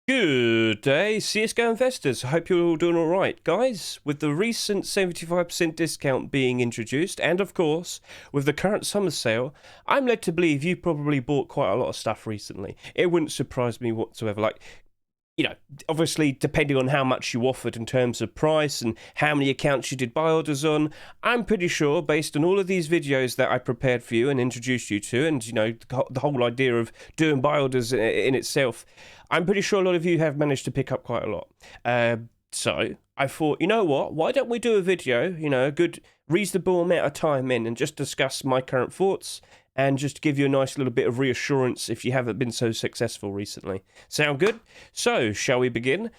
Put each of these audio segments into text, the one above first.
Good day, CSGO investors. I hope you're all doing all right. Guys, with the recent 75% discount being introduced, and of course, with the current summer sale, I'm led to believe you probably bought quite a lot of stuff recently. It wouldn't surprise me whatsoever. Obviously, depending on how much you offered in terms of price and how many accounts you did buy orders on, I'm pretty sure, based on all of these videos that I prepared for you and introduced you to, and, the whole idea of doing buy orders in itself, I'm pretty sure a lot of you have managed to pick up quite a lot. So I thought, you know what? Why don't we do a video, a good reasonable amount of time in and just discuss my current thoughts and just give you a nice little bit of reassurance if you haven't been so successful recently. Sound good? So, shall we begin?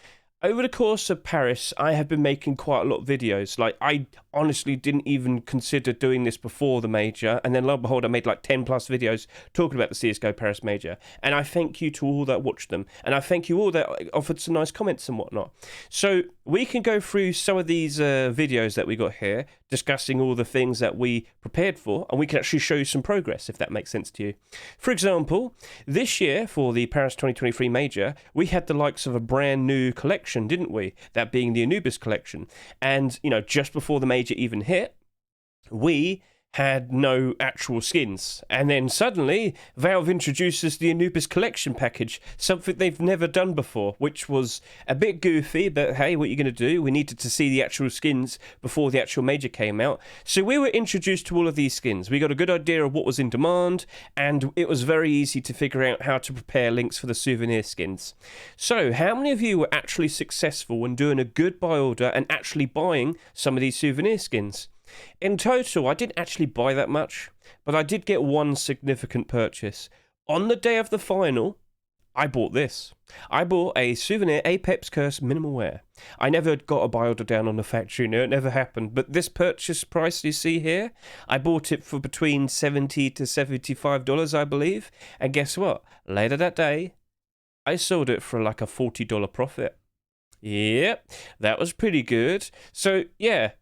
Over the course of Paris, I have been making quite a lot of videos. I honestly didn't even consider doing this before the major, and then lo and behold, I made 10 plus videos talking about the CSGO Paris major. And I thank you to all that watched them, and I thank you all that offered some nice comments and whatnot. So we can go through some of these videos that we got here, discussing all the things that we prepared for, and we can actually show you some progress, if that makes sense to you. For example, this year, for the Paris 2023 major, we had the likes of a brand new collection, didn't we? That being the Anubis Collection. And, just before the major even hit, we had no actual skins. And then suddenly, Valve introduces the Anubis Collection package, something they've never done before, which was a bit goofy, but hey, what are you going to do? We needed to see the actual skins before the actual major came out. So we were introduced to all of these skins. We got a good idea of what was in demand, and it was very easy to figure out how to prepare links for the Souvenir skins. So, how many of you were actually successful in doing a good buy order and actually buying some of these Souvenir skins? In total, I didn't actually buy that much, but I did get one significant purchase. On the day of the final, I bought this. I bought a Souvenir Apex Curse minimal wear. I never got a buy order down on the factory, no, it never happened. But this purchase price you see here, I bought it for between $70 to $75, I believe. And guess what? Later that day, I sold it for a $40 profit. Yep, that was pretty good. So, yeah,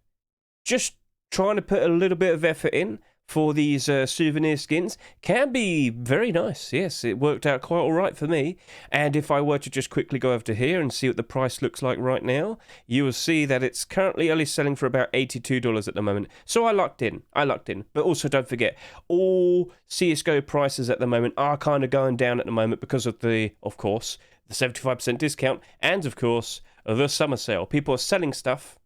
just trying to put a little bit of effort in for these Souvenir skins can be very nice. Yes, it worked out quite all right for me. And if I were to just quickly go over to here and see what the price looks like right now, you will see that it's currently only selling for about $82 at the moment. So I lucked in. But also don't forget, all CSGO prices at the moment are kind of going down at the moment because of of course, the 75% discount and, of course, the summer sale. People are selling stuff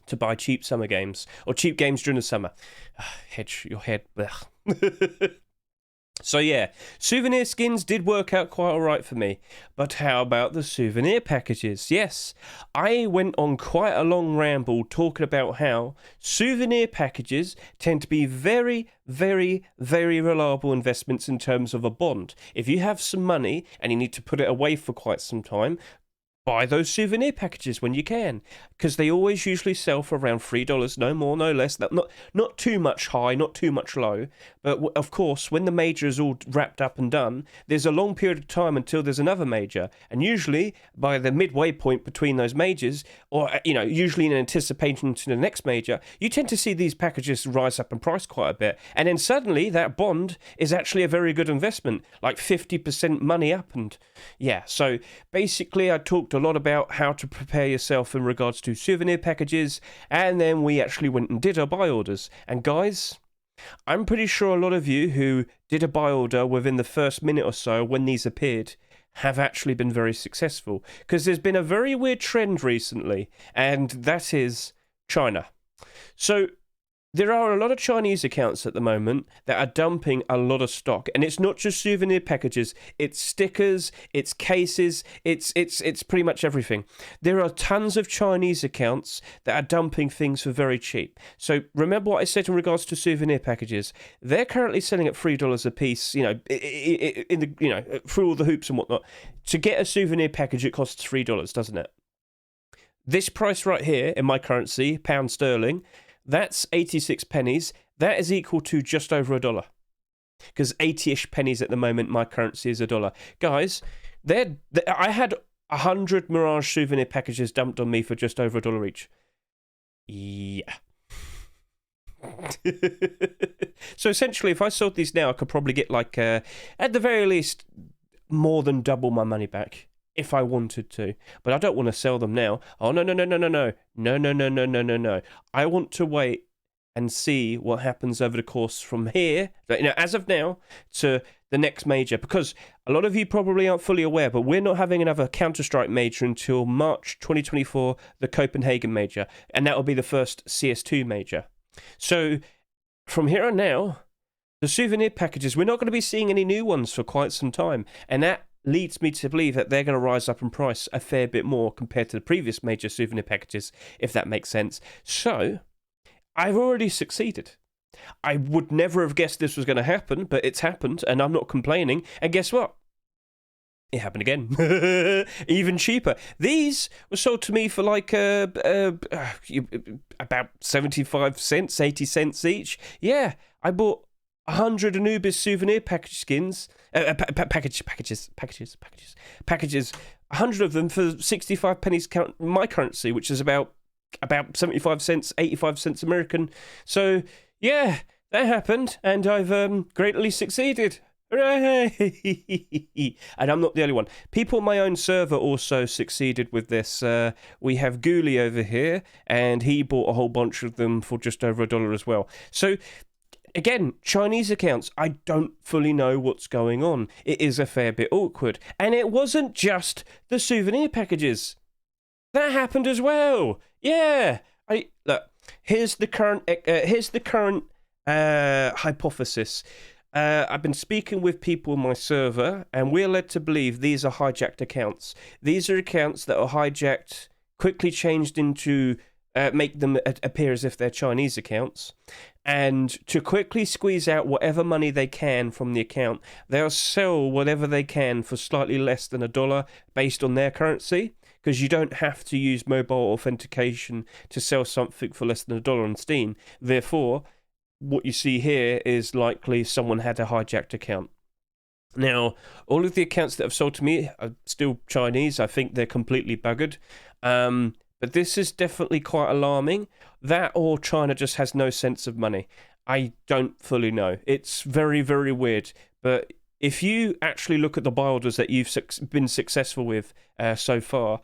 to buy cheap summer games, or cheap games during the summer. Hedge your head. So yeah, Souvenir skins did work out quite alright for me. But how about the Souvenir packages? Yes, I went on quite a long ramble talking about how Souvenir packages tend to be very, very, very reliable investments in terms of a bond. If you have some money and you need to put it away for quite some time, buy those Souvenir packages when you can, because they always usually sell for around $3, no more, no less. Not too much high, not too much low. But of course, when the major is all wrapped up and done, there's a long period of time until there's another major. And usually, by the midway point between those majors, or usually in anticipation to the next major, you tend to see these packages rise up in price quite a bit. And then suddenly, that bond is actually a very good investment, like 50% money up. And yeah, so basically, I talked a lot about how to prepare yourself in regards to Souvenir packages, and then we actually went and did our buy orders. And guys, I'm pretty sure a lot of you who did a buy order within the first minute or so when these appeared have actually been very successful, because there's been a very weird trend recently, and that is China. So there are a lot of Chinese accounts at the moment that are dumping a lot of stock, and it's not just Souvenir packages, it's stickers, it's cases, it's pretty much everything. There are tons of Chinese accounts that are dumping things for very cheap. So remember what I said in regards to Souvenir packages. They're currently selling at $3 a piece, through all the hoops and whatnot. To get a Souvenir package, it costs $3, doesn't it? This price right here in my currency, pound sterling, that's 86 pennies. That is equal to just over $1. Because 80-ish pennies at the moment, my currency is $1. Guys, I had 100 Mirage Souvenir packages dumped on me for just over $1 each. Yeah. So essentially, if I sold these now, I could probably get at the very least, more than double my money back. if I wanted to. But I don't want to sell them now. Oh, no, no, no, no, no, no. No, no, no, no, no, no, no. I want to wait and see what happens over the course from here, as of now, to the next major. Because a lot of you probably aren't fully aware, but we're not having another Counter-Strike major until March 2024, the Copenhagen major. And that will be the first CS2 major. So from here on now, the souvenir packages, we're not going to be seeing any new ones for quite some time. And that leads me to believe that they're going to rise up in price a fair bit more compared to the previous major souvenir packages, if that makes sense. So I've already succeeded. I would never have guessed this was going to happen, but it's happened, and I'm not complaining. And guess what? It happened again. Even cheaper. These were sold to me for like about 75 cents, 80 cents each. Yeah, I bought 100 Anubis souvenir package skins, packages. 100 of them for 65 pennies my currency, which is about 75 cents, 85 cents American. So, yeah, that happened, and I've greatly succeeded. Hooray! And I'm not the only one. People on my own server also succeeded with this. We have Ghoulie over here, and he bought a whole bunch of them for just over $1 as well. So, again, Chinese accounts, I don't fully know what's going on. It is a fair bit awkward. And it wasn't just the souvenir packages. That happened as well. Yeah. Look, here's the current hypothesis. I've been speaking with people on my server, and we're led to believe these are hijacked accounts. These are accounts that are hijacked, quickly changed into make them appear as if they're Chinese accounts, and to quickly squeeze out whatever money they can from the account, they'll sell whatever they can for slightly less than $1 based on their currency, because you don't have to use mobile authentication to sell something for less than $1 on Steam. Therefore, what you see here is likely someone had a hijacked account. Now, all of the accounts that have sold to me are still Chinese. I think they're completely buggered. But this is definitely quite alarming. That or China just has no sense of money. I don't fully know. It's very, very weird. But if you actually look at the buy orders that you've been successful with so far,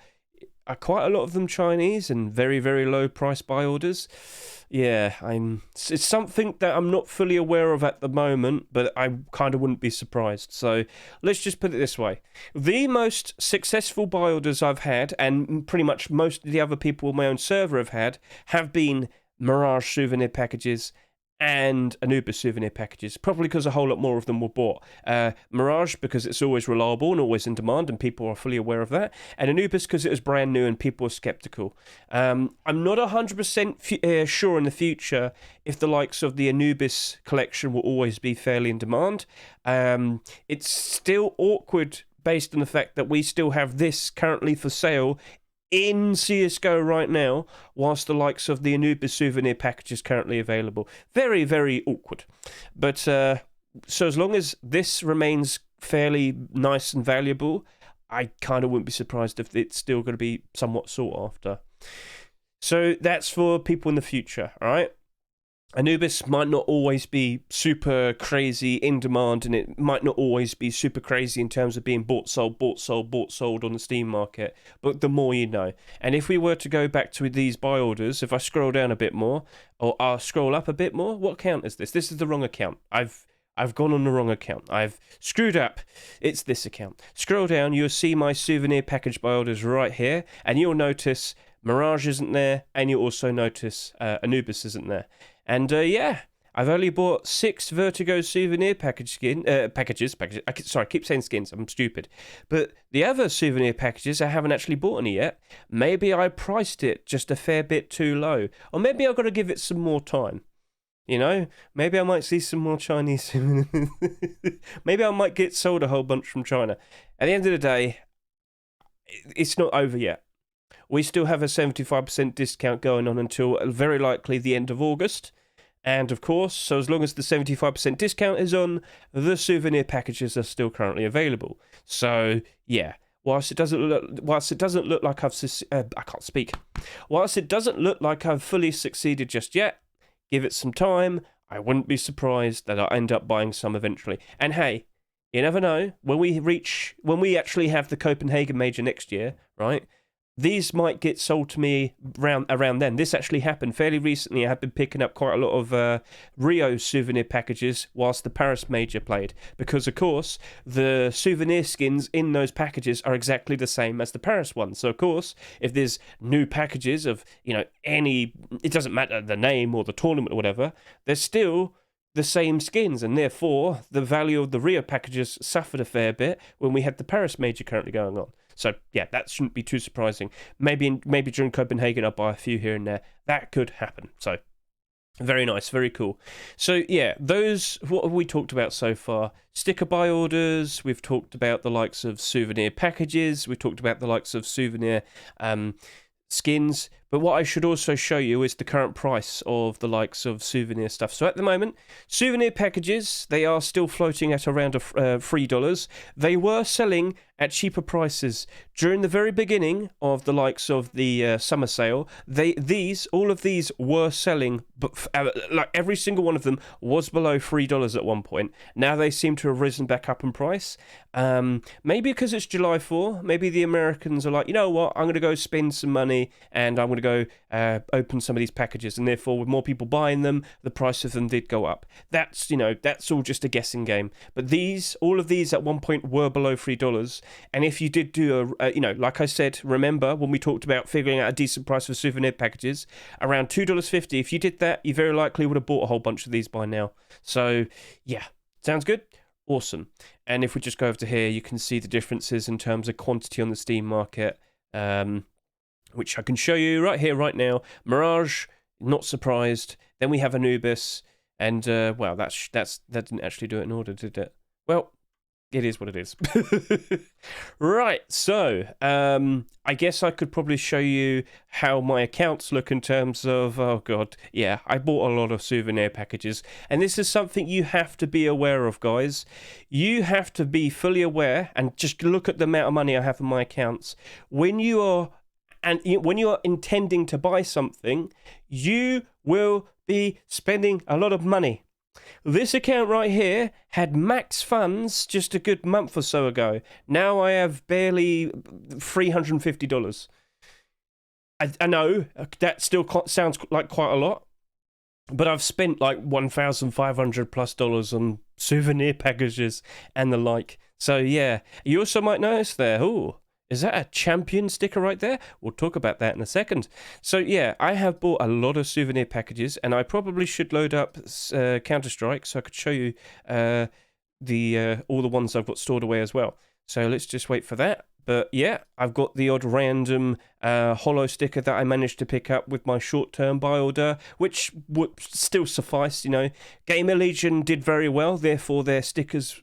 are quite a lot of them Chinese and very, very low price buy orders. Yeah, it's something that I'm not fully aware of at the moment, but I kind of wouldn't be surprised. So let's just put it this way. The most successful buy orders I've had, and pretty much most of the other people on my own server have been Mirage souvenir packages and Anubis souvenir packages, probably because a whole lot more of them were bought. Mirage, because it's always reliable and always in demand, and people are fully aware of that. And Anubis, because it was brand new and people were skeptical. I'm not 100% sure in the future if the likes of the Anubis collection will always be fairly in demand. It's still awkward based on the fact that we still have this currently for sale in CSGO right now, whilst the likes of the Anubis souvenir package is currently available. Very, very awkward. But so as long as this remains fairly nice and valuable, I kind of wouldn't be surprised if it's still going to be somewhat sought after. So that's for people in the future, all right? Anubis might not always be super crazy in demand, and it might not always be super crazy in terms of being bought, sold on the Steam market, but the more you know. And if we were to go back to these buy orders, if I scroll down a bit more, or I'll scroll up a bit more, what account is this? This is the wrong account. I've gone on the wrong account. I've screwed up. It's this account. Scroll down, you'll see my souvenir package buy orders right here, and you'll notice Mirage isn't there, and you'll also notice Anubis isn't there. And yeah, I've only bought 6 Vertigo souvenir packages. Sorry, I keep saying skins. I'm stupid. But the other souvenir packages, I haven't actually bought any yet. Maybe I priced it just a fair bit too low. Or maybe I've got to give it some more time. You know, maybe I might see some more Chinese. Maybe I might get sold a whole bunch from China. At the end of the day, it's not over yet. We still have a 75% discount going on until very likely the end of August. And of course, so as long as the 75% discount is on, the souvenir packages are still currently available. So yeah, whilst it doesn't look like Whilst it doesn't look like I've fully succeeded just yet, give it some time. I wouldn't be surprised that I end up buying some eventually. And hey, You never know. When we actually have the Copenhagen Major next year, right? These might get sold to me around then. This actually happened fairly recently. I have been picking up quite a lot of Rio souvenir packages whilst the Paris Major played. Because, of course, the souvenir skins in those packages are exactly the same as the Paris ones. So, of course, if there's new packages of, it doesn't matter the name or the tournament or whatever, there's still the same skins. And therefore, the value of the Rio packages suffered a fair bit when we had the Paris Major currently going on. So, yeah, that shouldn't be too surprising. Maybe during Copenhagen, I'll buy a few here and there. That could happen. So, very nice, very cool. So, yeah, what have we talked about so far? Sticker buy orders. We've talked about the likes of souvenir packages. We've talked about the likes of souvenir skins. But what I should also show you is the current price of the likes of souvenir stuff. So at the moment, souvenir packages, they are still floating at around $3. They were selling at cheaper prices during the very beginning of the likes of the summer sale. All of these were selling, but like every single one of them was below $3 at one point. Now they seem to have risen back up in price. Maybe because it's July 4, maybe the Americans are like, you know what, I'm going to go spend some money and I'm going to go open some of these packages, and therefore with more people buying them, the price of them did go up. That's all just a guessing game. But all of these at one point were below $3. And if you did do like I said, remember when we talked about figuring out a decent price for souvenir packages, around $2.50, if you did that, you very likely would have bought a whole bunch of these by now. So yeah, sounds good? Awesome. And if we just go over to here, you can see the differences in terms of quantity on the Steam market, which I can show you right here, right now. Mirage, not surprised. Then we have Anubis, and well, that didn't actually do it in order, did it? Well, it is what it is. Right, so I guess I could probably show you how my accounts look in terms of, oh god, yeah, I bought a lot of souvenir packages, and this is something you have to be aware of, guys. You have to be fully aware, and just look at the amount of money I have in my accounts. When you are intending to buy something, you will be spending a lot of money. This account right here had max funds just a good month or so ago. Now I have barely $350. I know that still sounds like quite a lot, but I've spent like $1,500+ on souvenir packages and the like. So yeah, you also might notice there, ooh, is that a champion sticker right there? We'll talk about that in a second. So yeah, I have bought a lot of souvenir packages, and I probably should load up Counter-Strike so I could show you all the ones I've got stored away as well. So let's just wait for that. But yeah, I've got the odd random holo sticker that I managed to pick up with my short-term buy order, which would still suffice, Gamer Legion did very well, therefore their stickers,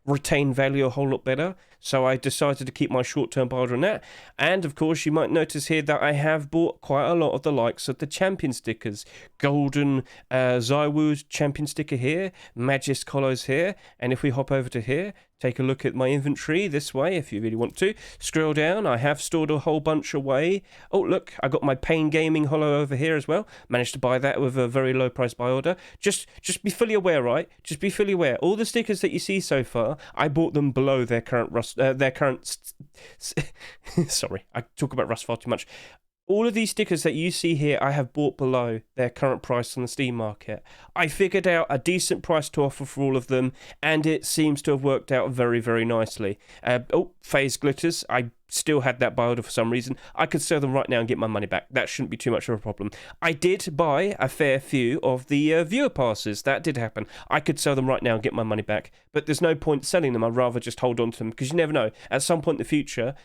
retain value a whole lot better. So I decided to keep my short-term buy order on that. And of course, you might notice here that I have bought quite a lot of the likes of the champion stickers. Golden Zywoo champion sticker here, Magis Colos here. And if we hop over to here, take a look at my inventory this way if you really want to. Scroll down, I have stored a whole bunch away. Oh, look, I got my Pain Gaming holo over here as well. Managed to buy that with a very low price buy order. Just be fully aware, right? Just be fully aware. All the stickers that you see so far, I bought them below their current sorry, I talk about rust far too much. All of these stickers that you see here, I have bought below their current price on the Steam market. I figured out a decent price to offer for all of them, and it seems to have worked out very, very nicely. Phase Glitters, I still had that buy order for some reason. I could sell them right now and get my money back. That shouldn't be too much of a problem. I did buy a fair few of the viewer passes. That did happen. I could sell them right now and get my money back, but there's no point selling them. I'd rather just hold on to them, because you never know. At some point in the future,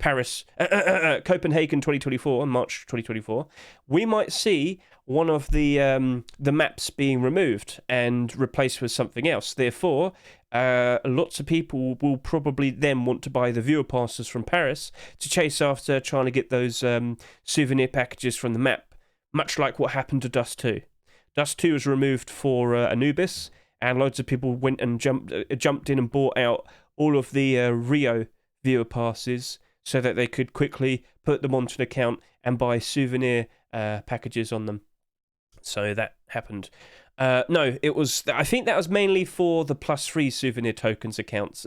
Copenhagen 2024, March 2024, we might see one of the maps being removed and replaced with something else. Therefore, lots of people will probably then want to buy the viewer passes from Paris to chase after trying to get those souvenir packages from the map, much like what happened to Dust 2. Dust 2 was removed for Anubis, and loads of people went and jumped in and bought out all of the Rio viewer passes so that they could quickly put them onto an account and buy souvenir packages on them. So that happened. No, it was. I think that was mainly for the +3 souvenir tokens accounts,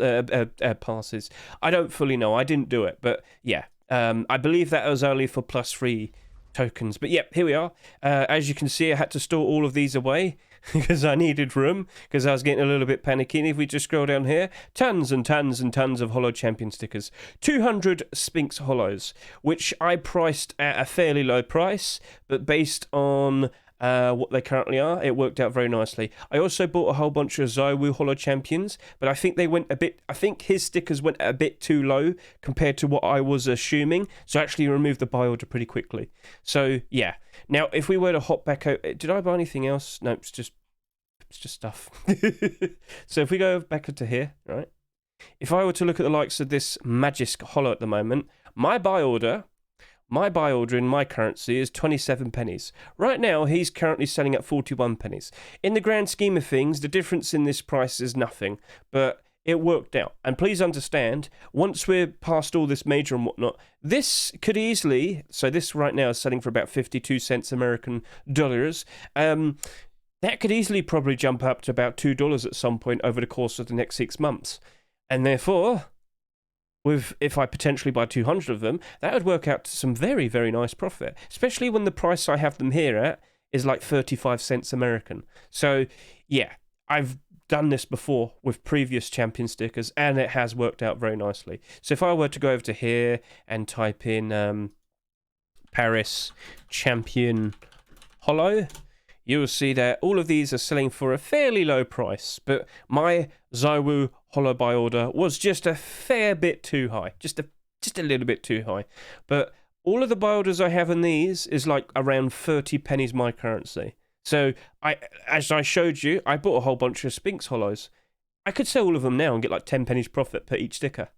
passes. I don't fully know. I didn't do it, but yeah, I believe that was only for +3 tokens. But yep, here we are. As you can see, I had to store all of these away because I needed room, because I was getting a little bit panicky. And if we just scroll down here, tons and tons and tons of Holo Champion stickers. 200 Sphinx Holos, which I priced at a fairly low price, but based on what they currently are, it worked out very nicely. I also bought a whole bunch of Zywoo Holo Champions, but I think they went a bit. I think his stickers went a bit too low compared to what I was assuming, so I actually removed the buy order pretty quickly. So yeah. Now, if we were to hop back out, did I buy anything else? No, it's just stuff. So if we go back into here, right? If I were to look at the likes of this Magisk Holo at the moment, my buy order in my currency is 27 pennies. Right now, he's currently selling at 41 pennies. In the grand scheme of things, the difference in this price is nothing, but it worked out. And please understand, once we're past all this major and whatnot, this could easily, so this right now is selling for about 52 cents American dollars. That could easily probably jump up to about $2 at some point over the course of the next 6 months. And therefore, if I potentially buy 200 of them, that would work out to some very, very nice profit, especially when the price I have them here at is like 35 cents American. So, yeah, I've done this before with previous champion stickers, and it has worked out very nicely. So if I were to go over to here and type in Paris Champion Holo, you will see that all of these are selling for a fairly low price, but my Zywoo Holo buy order was just a fair bit too high, just a little bit too high. But all of the buy orders I have in these is like around 30 pennies my currency. So as I showed you, I bought a whole bunch of Sphinx Holos. I could sell all of them now and get like 10 pennies profit per each sticker.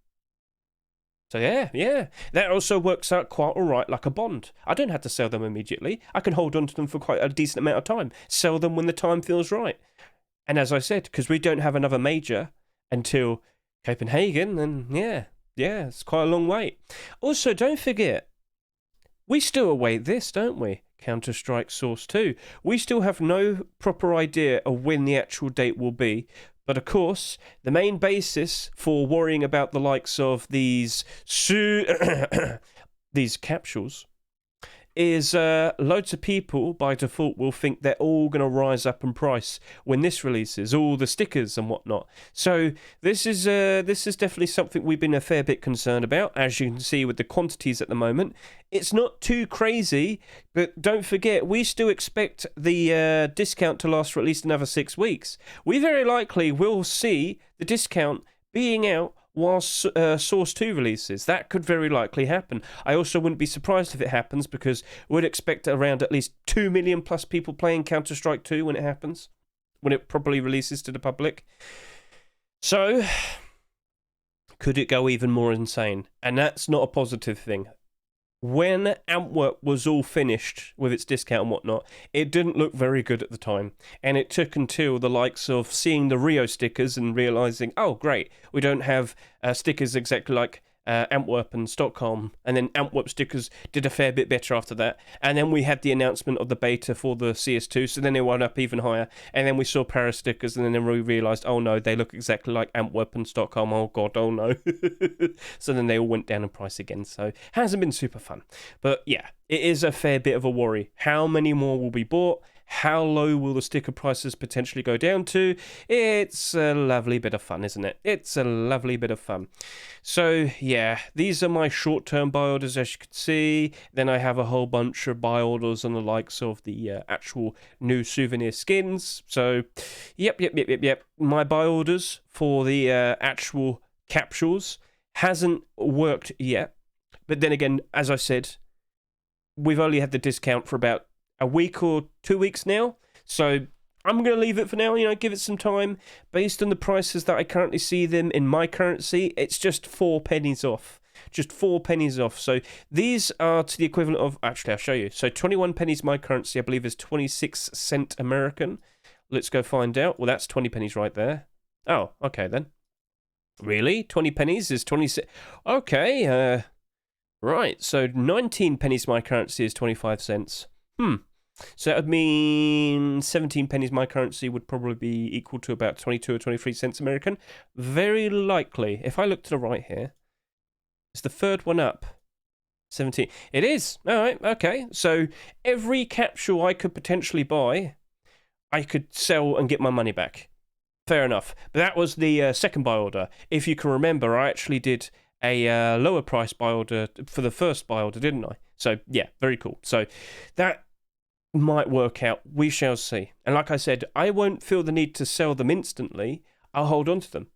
So yeah, that also works out quite all right, like a bond. I don't have to sell them immediately. I can hold on to them for quite a decent amount of time. Sell them when the time feels right. And as I said, because we don't have another major until Copenhagen, then yeah, it's quite a long wait. Also, don't forget, we still await this, don't we? Counter-Strike Source 2. We still have no proper idea of when the actual date will be. But of course, the main basis for worrying about the likes of these these capsules is loads of people by default will think they're all going to rise up in price when this releases, all the stickers and whatnot. So this is definitely something we've been a fair bit concerned about, as you can see with the quantities at the moment. It's not too crazy, but don't forget, we still expect the discount to last for at least another 6 weeks. We very likely will see the discount being out whilst Source 2 releases. That could very likely happen. I also wouldn't be surprised if it happens, because we'd expect around at least 2 million plus people playing Counter-Strike 2 when it happens, when it probably releases to the public. So, could it go even more insane? And that's not a positive thing. When Antwerp was all finished with its discount and whatnot, it didn't look very good at the time. And it took until the likes of seeing the Rio stickers and realising, oh, great, we don't have stickers exactly like Antwerp and Stockholm. And then Antwerp stickers did a fair bit better after that. And then we had the announcement of the beta for the CS2, so then they went up even higher. And then we saw Paris stickers, and then we realised, oh no, they look exactly like Antwerp and Stockholm. Oh god, oh no. So then they all went down in price again. So hasn't been super fun. But yeah, it is a fair bit of a worry. How many more will be bought? How low will the sticker prices potentially go down to? It's a lovely bit of fun, isn't it? It's a lovely bit of fun. So, yeah, these are my short-term buy orders, as you can see. Then I have a whole bunch of buy orders on the likes of the actual new souvenir skins. So, yep. My buy orders for the actual capsules hasn't worked yet. But then again, as I said, we've only had the discount for about a week or 2 weeks now, so I'm going to leave it for now, give it some time. Based on the prices that I currently see them in my currency, it's just 4 pennies off. Just 4 pennies off. So these are to the equivalent of, actually I'll show you. So 21 pennies my currency, I believe, is 26 cent American. Let's go find out. Well, that's 20 pennies right there. Oh, okay then. Really? 20 pennies is 26. Okay, right. So 19 pennies my currency is 25 cents. So that would mean 17 pennies my currency would probably be equal to about 22 or 23 cents American. Very likely. If I look to the right here, it's the third one up. 17. It is. All right. Okay. So every capsule I could potentially buy, I could sell and get my money back. Fair enough. But that was the second buy order. If you can remember, I actually did a lower price buy order for the first buy order, didn't I? So yeah, very cool. So that might work out. We shall see. And like I said, I won't feel the need to sell them instantly. I'll hold on to them.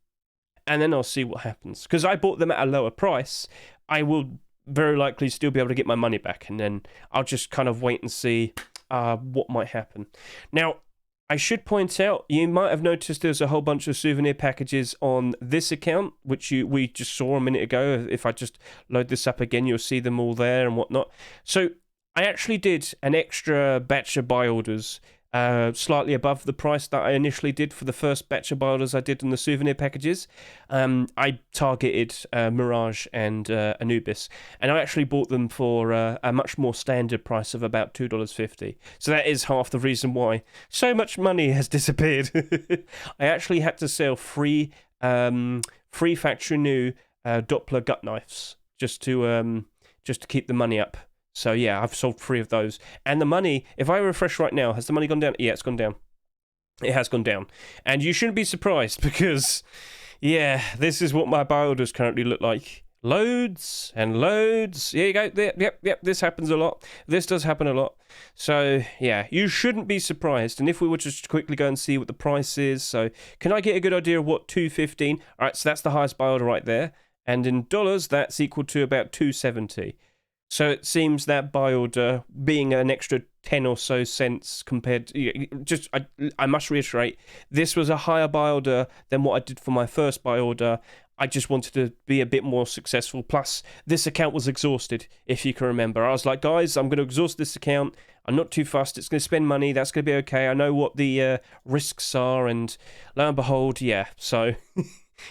And then I'll see what happens. Because I bought them at a lower price, I will very likely still be able to get my money back. And then I'll just kind of wait and see what might happen. Now, I should point out, you might have noticed there's a whole bunch of souvenir packages on this account, which we just saw a minute ago. If I just load this up again, you'll see them all there and whatnot. So I actually did an extra batch of buy orders, slightly above the price that I initially did for the first batch of buy orders I did in the souvenir packages. I targeted Mirage and Anubis, and I actually bought them for a much more standard price of about $2.50. So that is half the reason why so much money has disappeared. I actually had to sell free factory new Doppler gut knives just to keep the money up. So yeah, I've sold 3 of those. And the money, if I refresh right now, has the money gone down? Yeah, it's gone down. It has gone down. And you shouldn't be surprised because, yeah, this is what my buy orders currently look like. Loads and loads. Here you go. Yep, this happens a lot. This does happen a lot. So, yeah, you shouldn't be surprised. And if we were to just quickly go and see what the price is. So, can I get a good idea of what $2.15? All right, so that's the highest buy order right there. And in dollars, that's equal to about $2.70. So it seems that buy order being an extra 10 or so cents compared to, I must reiterate, this was a higher buy order than what I did for my first buy order. I just wanted to be a bit more successful. Plus, this account was exhausted, if you can remember. I was like, guys, I'm going to exhaust this account. I'm not too fussed. It's going to spend money. That's going to be okay. I know what the risks are. And lo and behold, yeah. So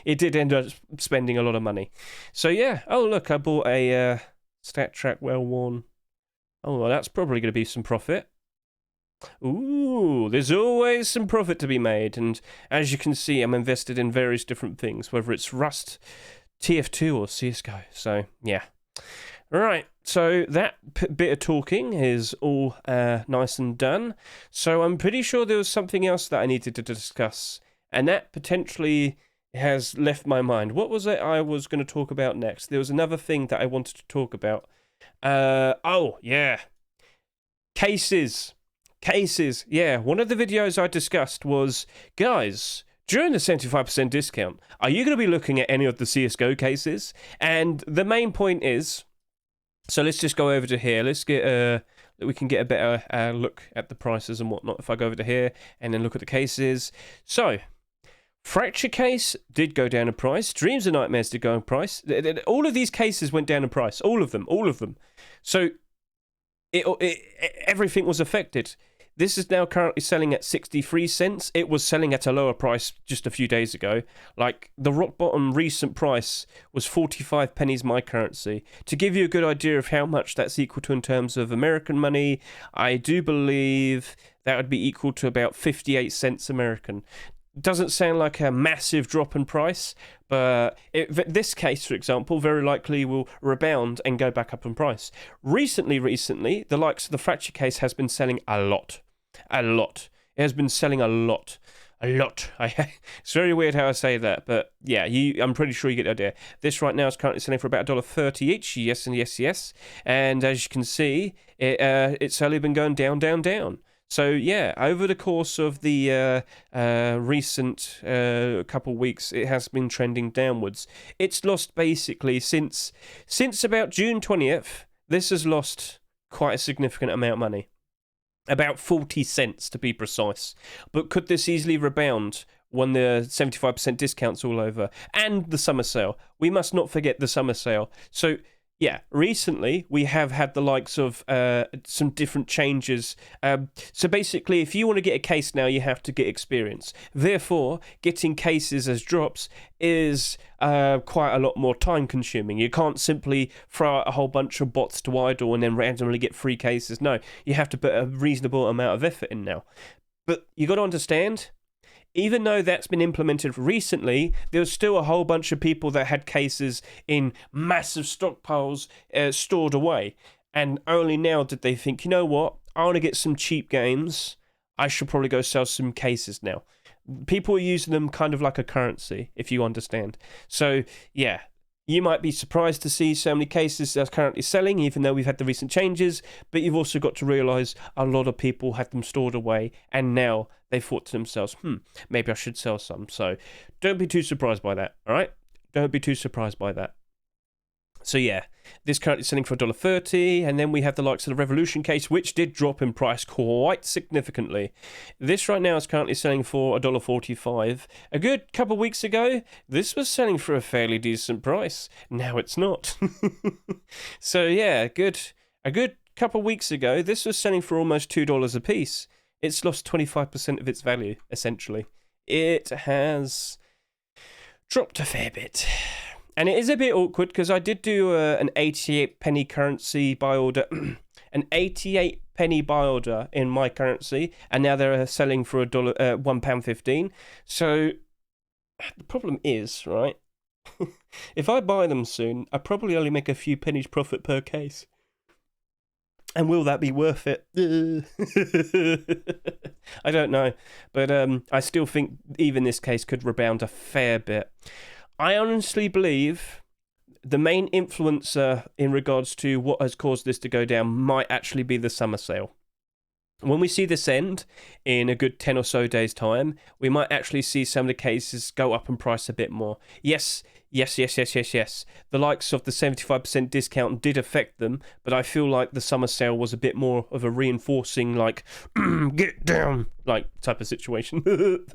it did end up spending a lot of money. So yeah. Oh, look, I bought a... Stat Track well worn. Oh, well, that's probably going to be some profit. Ooh, there's always some profit to be made. And as you can see, I'm invested in various different things, whether it's Rust, TF2 or CSGO. So, yeah. Right, so that bit of talking is all nice and done. So I'm pretty sure there was something else that I needed to discuss. And that potentially has left my mind. What was it I was going to talk about next? There was another thing that I wanted to talk about. Oh, yeah. Cases. Yeah, one of the videos I discussed was, guys, during the 75% discount, are you going to be looking at any of the CSGO cases? And the main point is, so let's just go over to here. Let's get we can get a better look at the prices and whatnot if I go over to here and then look at the cases. So, Fracture case did go down in price. Dreams and Nightmares did go in price. All of these cases went down in price. All of them. So everything was affected. This is now currently selling at 63 cents. It was selling at a lower price just a few days ago. Like, the rock bottom recent price was 45 pennies my currency. To give you a good idea of how much that's equal to in terms of American money, I do believe that would be equal to about 58 cents American. Doesn't sound like a massive drop in price, but this case, for example, very likely will rebound and go back up in price. Recently, the likes of the Fracture case has been selling a lot. It has been selling a lot. It's very weird how I say that, but yeah, I'm pretty sure you get the idea. This right now is currently selling for about $1.30 each. Yes and yes. And as you can see, it's only been going down. So yeah, over the course of the recent couple weeks, it has been trending downwards. It's lost basically since about June 20th. This has lost quite a significant amount of money, about 40 cents to be precise. But could this easily rebound when the 75% discount's all over and the summer sale? We must not forget the summer sale. So Yeah, recently we have had the likes of some different changes. So basically, if you want to get a case now, you have to get experience. Therefore, getting cases as drops is quite a lot more time consuming. You can't simply throw out a whole bunch of bots to idle and then randomly get free cases. No, you have to put a reasonable amount of effort in now. But you got to understand, even though that's been implemented recently, there's still a whole bunch of people that had cases in massive stockpiles stored away. And only now did they think, you know what, I want to get some cheap games. I should probably go sell some cases now. People are using them kind of like a currency, if you understand. So, yeah, you might be surprised to see so many cases that's currently selling, even though we've had the recent changes, but you've also got to realise a lot of people had them stored away, and now they thought to themselves, maybe I should sell some. So don't be too surprised by that, all right? Don't be too surprised by that. So yeah, this currently selling for $1.30, and then we have the likes of the Revolution case, which did drop in price quite significantly. This right now is currently selling for $1.45. A good couple of weeks ago, this was selling for a fairly decent price. Now it's not. So yeah, a good couple of weeks ago, this was selling for almost $2 a piece. It's lost 25% of its value, essentially. It has dropped a fair bit. And it is a bit awkward because I did do an 88 penny currency buy order, an 88 penny buy order in my currency, and now they're selling for £1.15. So the problem is, right, if I buy them soon, I probably only make a few pennies profit per case. And will that be worth it? I don't know. But I still think even this case could rebound a fair bit. I honestly believe the main influencer in regards to what has caused this to go down might actually be the summer sale. When we see this end in a good 10 or so days' time, we might actually see some of the cases go up in price a bit more. Yes. The likes of the 75% discount did affect them, but I feel like the summer sale was a bit more of a reinforcing, like, get down, like, type of situation.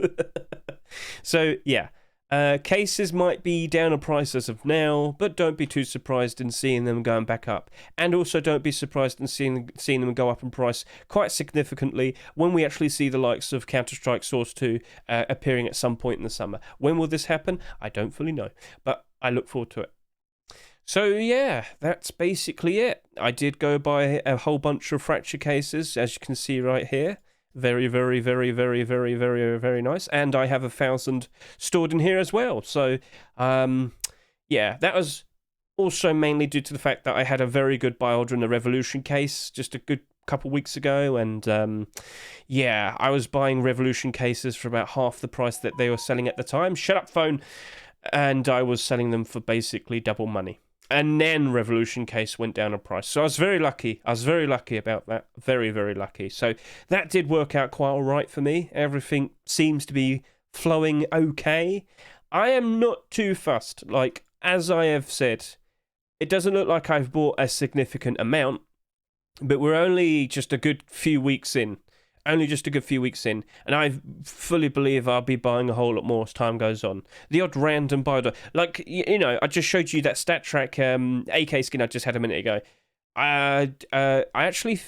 So, yeah. Cases might be down in price as of now, but don't be too surprised in seeing them going back up. And also don't be surprised in seeing them go up in price quite significantly when we actually see the likes of Counter-Strike Source 2 appearing at some point in the summer. When will this happen? I don't fully know, but I look forward to it. So yeah, that's basically it. I did go buy a whole bunch of fracture cases, as you can see right here. Very, very, very, very, very, very, very nice. And I have 1,000 stored in here as well. So, yeah, that was also mainly due to the fact that I had a very good buy order in the Revolution case just a good couple weeks ago. And, yeah, I was buying Revolution cases for about half the price that they were selling at the time. Shut up, phone. And I was selling them for basically double money. And then Revolution case went down in price. So I was very lucky. I was very lucky about that. Very, very lucky. So that did work out quite all right for me. Everything seems to be flowing okay. I am not too fussed. Like, as I have said, it doesn't look like I've bought a significant amount, but we're only just a good few weeks in. Only just a good few weeks in, and I fully believe I'll be buying a whole lot more as time goes on. The odd random buy order, like, you know, I just showed you that StatTrak AK skin I just had a minute ago. I actually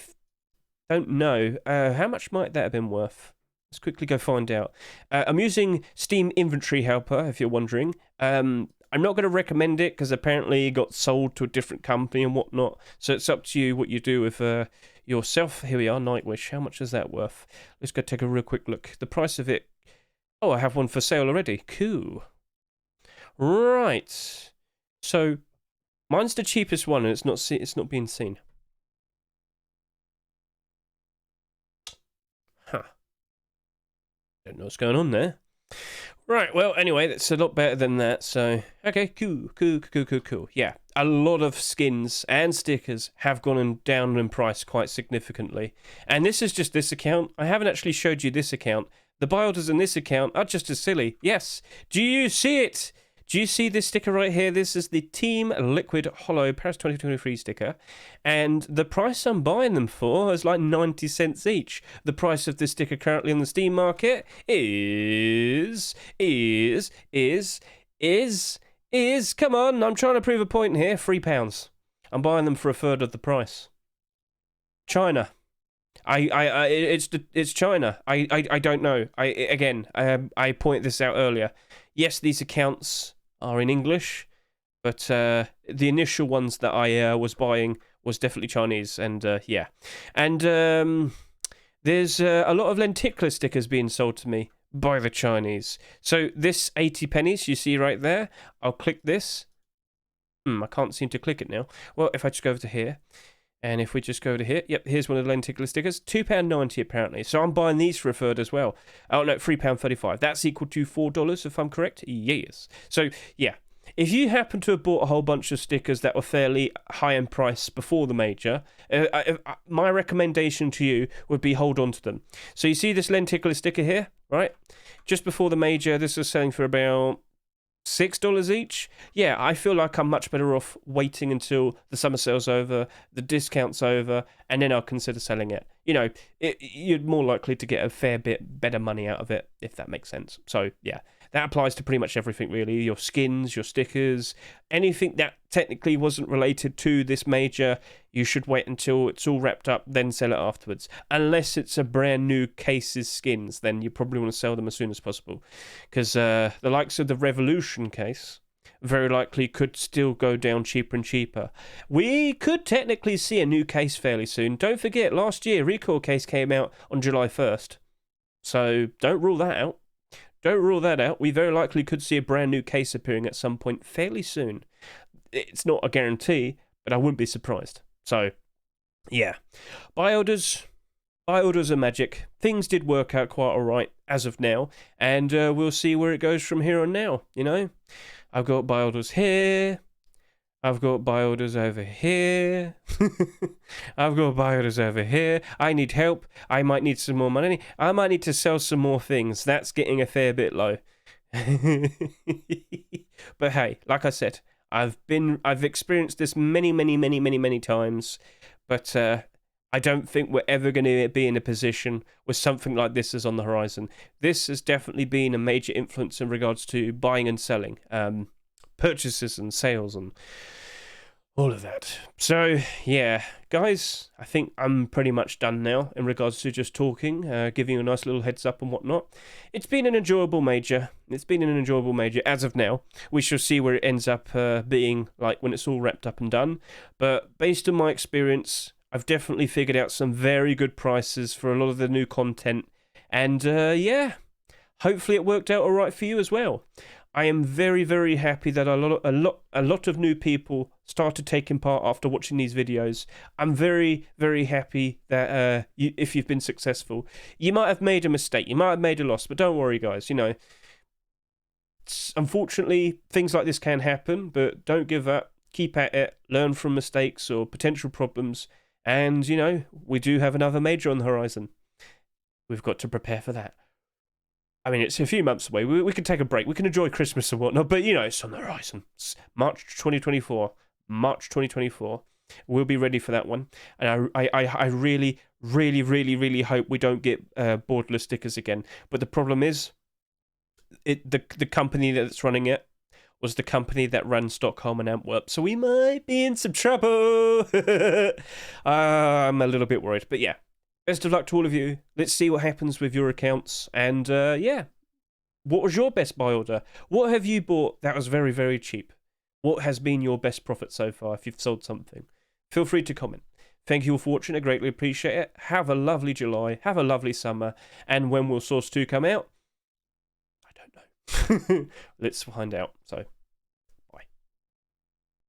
don't know. How much might that have been worth? Let's quickly go find out. I'm using Steam Inventory Helper, if you're wondering. I'm not going to recommend it because apparently it got sold to a different company and whatnot. So it's up to you what you do with yourself. Here we are, Nightwish. How much is that worth? Let's go take a real quick look. The price of it. Oh, I have one for sale already. Cool. Right. So mine's the cheapest one, and it's not being seen. Huh. Don't know what's going on there. Right, well, anyway, that's a lot better than that, so... Okay, cool. Yeah, a lot of skins and stickers have gone down in price quite significantly. And this is just this account. I haven't actually showed you this account. The buy orders in this account are just as silly. Yes. Do you see it? Do you see this sticker right here? This is the Team Liquid Hollow Paris 2023 sticker. And the price I'm buying them for is like 90 cents each. The price of this sticker currently on the Steam market is, come on, I'm trying to prove a point here, £3. I'm buying them for a third of the price. China. It's China. I don't know. I pointed this out earlier. Yes, these accounts are in English, but the initial ones that I was buying was definitely Chinese, and yeah. And there's a lot of lenticular stickers being sold to me by the Chinese. So this 80 pennies you see right there, I'll click this. I can't seem to click it now. Well, if I just go over to here, and if we just go to here, yep, here's one of the lenticular stickers, £2.90 apparently. So I'm buying these for a third as well. Oh no, £3.35. That's equal to $4 if I'm correct. Yes. So yeah, if you happen to have bought a whole bunch of stickers that were fairly high in price before the major, my recommendation to you would be hold on to them. So you see this lenticular sticker here, right? Just before the major, this was selling for about $6 each. Yeah, I feel like I'm much better off waiting until the summer sale's over, the discount's over, and then I'll consider selling it. You know, you're more likely to get a fair bit better money out of it, if that makes sense. So, yeah, that applies to pretty much everything, really. Your skins, your stickers, anything that technically wasn't related to this major, you should wait until it's all wrapped up, then sell it afterwards. Unless it's a brand new case's skins, then you probably want to sell them as soon as possible. Because the likes of the Revolution case very likely could still go down cheaper and cheaper. We could technically see a new case fairly soon. Don't forget, last year, Recoil case came out on July 1st. So don't rule that out. Don't rule that out. We very likely could see a brand new case appearing at some point fairly soon. It's not a guarantee, but I wouldn't be surprised. So, yeah. Buy orders are magic. Things did work out quite alright as of now, and we'll see where it goes from here on now, you know? I've got buy orders here. I've got buy orders over here. I've got buy orders over here. I need help. I might need some more money. I might need to sell some more things. That's getting a fair bit low. But hey, like I said, I've experienced this many times, but I don't think we're ever going to be in a position where something like this is on the horizon. This has definitely been a major influence in regards to buying and selling, purchases and sales and all of that. So, yeah, guys, I think I'm pretty much done now in regards to just talking, giving you a nice little heads up and whatnot. It's been an enjoyable major. As of now. We shall see where it ends up being like when it's all wrapped up and done. But based on my experience, I've definitely figured out some very good prices for a lot of the new content. And yeah, hopefully it worked out all right for you as well. I am very happy that a lot of new people started taking part after watching these videos. I'm very happy that if you've been successful. You might have made a mistake, you might have made a loss, but don't worry, guys. You know, unfortunately, things like this can happen, but don't give up. Keep at it. Learn from mistakes or potential problems. And, you know, we do have another major on the horizon. We've got to prepare for that. I mean, it's a few months away. We can take a break. We can enjoy Christmas and whatnot. But, you know, it's on the horizon. It's March 2024. We'll be ready for that one. And I really hope we don't get borderless stickers again. But the problem is, the company that's running it was the company that ran Stockholm and Antwerp. So we might be in some trouble. I'm a little bit worried. But, yeah. Best of luck to all of you. Let's see what happens with your accounts. And, yeah. What was your best buy order? What have you bought that was very cheap? What has been your best profit so far if you've sold something? Feel free to comment. Thank you all for watching. I greatly appreciate it. Have a lovely July. Have a lovely summer. And when will Source 2 come out? I don't know. Let's find out. So,